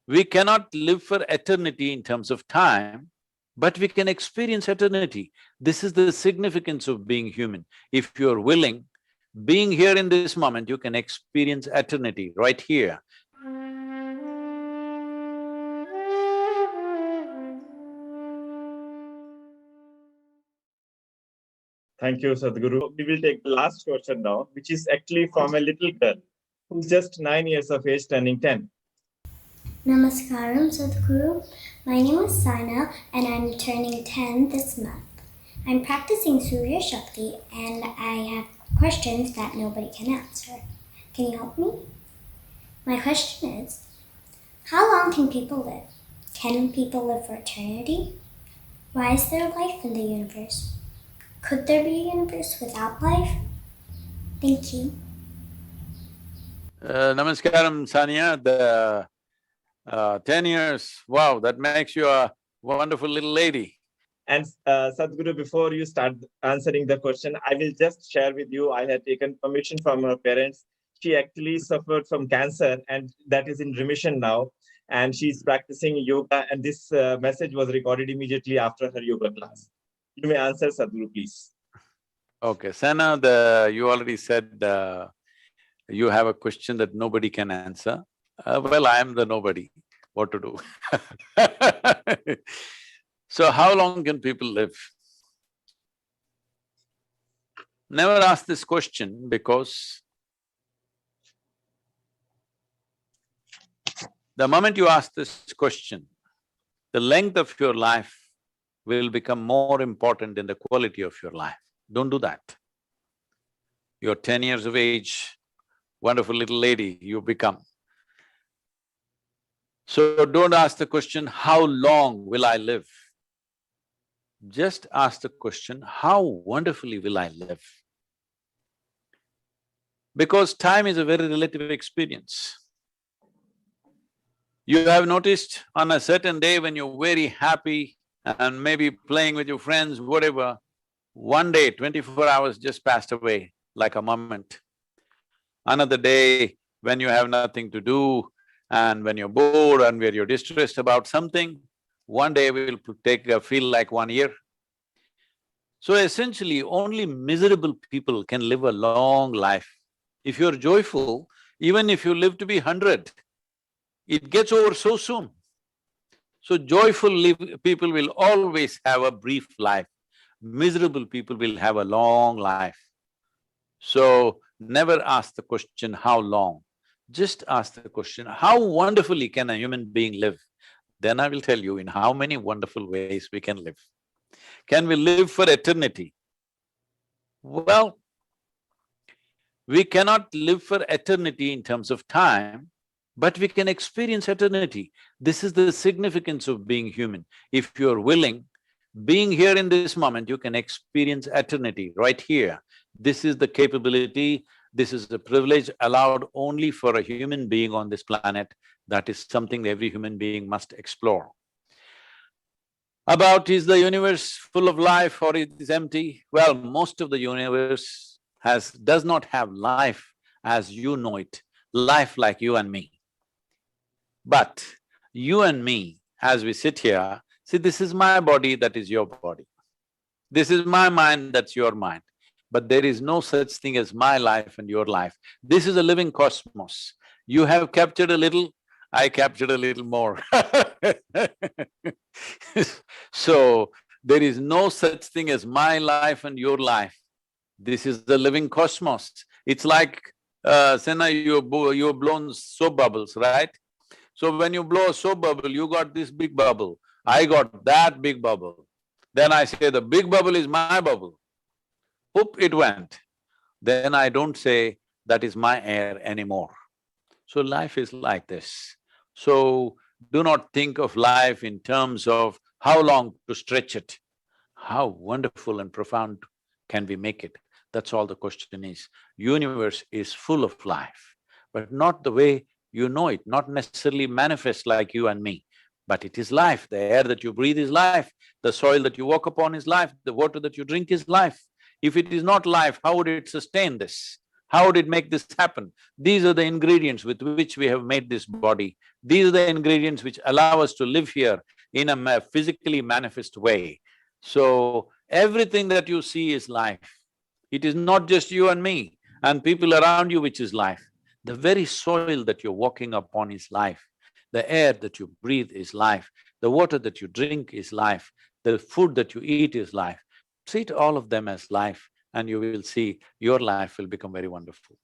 We cannot live for eternity in terms of time, but we can experience eternity. This is the significance of being human. If you're willing, being here in this moment, you can experience eternity right here. Thank you, Sadhguru. We will take the last question now, which is actually from a little girl who's just 9 years of age, turning 10. Namaskaram, Sadhguru. My name is Saina and I'm turning 10 this month. I'm practicing Surya Shakti and I have questions that nobody can answer. Can you help me? My question is, how long can people live? Can people live for eternity? Why is there life in the universe? Could there be a universe without life? Thank you. Namaskaram, Sania. The 10 years, wow, that makes you a wonderful little lady. And Sadhguru, before you start answering the question, I will just share with you, I had taken permission from her parents. She actually suffered from cancer and that is in remission now. And she's practicing yoga and this message was recorded immediately after her yoga class. You may answer, Sadhguru, please. Okay, Sana, you already said you have a question that nobody can answer. Well, I am the nobody, what to do? So how long can people live? Never ask this question because the moment you ask this question, the length of your life will become more important than the quality of your life. Don't do that. You're 10 years of age, wonderful little lady you become. So don't ask the question, how long will I live? Just ask the question, how wonderfully will I live? Because time is a very relative experience. You have noticed on a certain day when you're very happy and maybe playing with your friends, whatever, one day, 24 hours just passed away like a moment. Another day, when you have nothing to do and when you're bored and where you're distressed about something, one day will feel like 1 year. So essentially, only miserable people can live a long life. If you're joyful, even if you live to be 100, it gets over so soon. So joyful people will always have a brief life. Miserable people will have a long life. So never ask the question, how long? Just ask the question, how wonderfully can a human being live? Then I will tell you in how many wonderful ways we can live. Can we live for eternity? Well, we cannot live for eternity in terms of time, but we can experience eternity. This is the significance of being human. If you're willing, being here in this moment, you can experience eternity right here. This is the capability, this is the privilege allowed only for a human being on this planet. That is something every human being must explore. About is the universe full of life or it is empty? Well, most of the universe does not have life as you know it, life like you and me. But you and me, as we sit here, see, this is my body, that is your body. This is my mind, that's your mind. But there is no such thing as my life and your life. This is a living cosmos. You have captured a little, I captured a little more. So, there is no such thing as my life and your life. This is the living cosmos. It's like, Sena, you've blown soap bubbles, right? So when you blow a soap bubble, you got this big bubble, I got that big bubble. Then I say the big bubble is my bubble. Whoop, it went. Then I don't say that is my air anymore. So life is like this. So do not think of life in terms of how long to stretch it. How wonderful and profound can we make it? That's all the question is. Universe is full of life, but not the way you know it, not necessarily manifest like you and me. But it is life, the air that you breathe is life, the soil that you walk upon is life, the water that you drink is life. If it is not life, how would it sustain this? How would it make this happen? These are the ingredients with which we have made this body. These are the ingredients which allow us to live here in a physically manifest way. So, everything that you see is life. It is not just you and me and people around you which is life. The very soil that you're walking upon is life. The air that you breathe is life. The water that you drink is life. The food that you eat is life. Treat all of them as life and you will see your life will become very wonderful.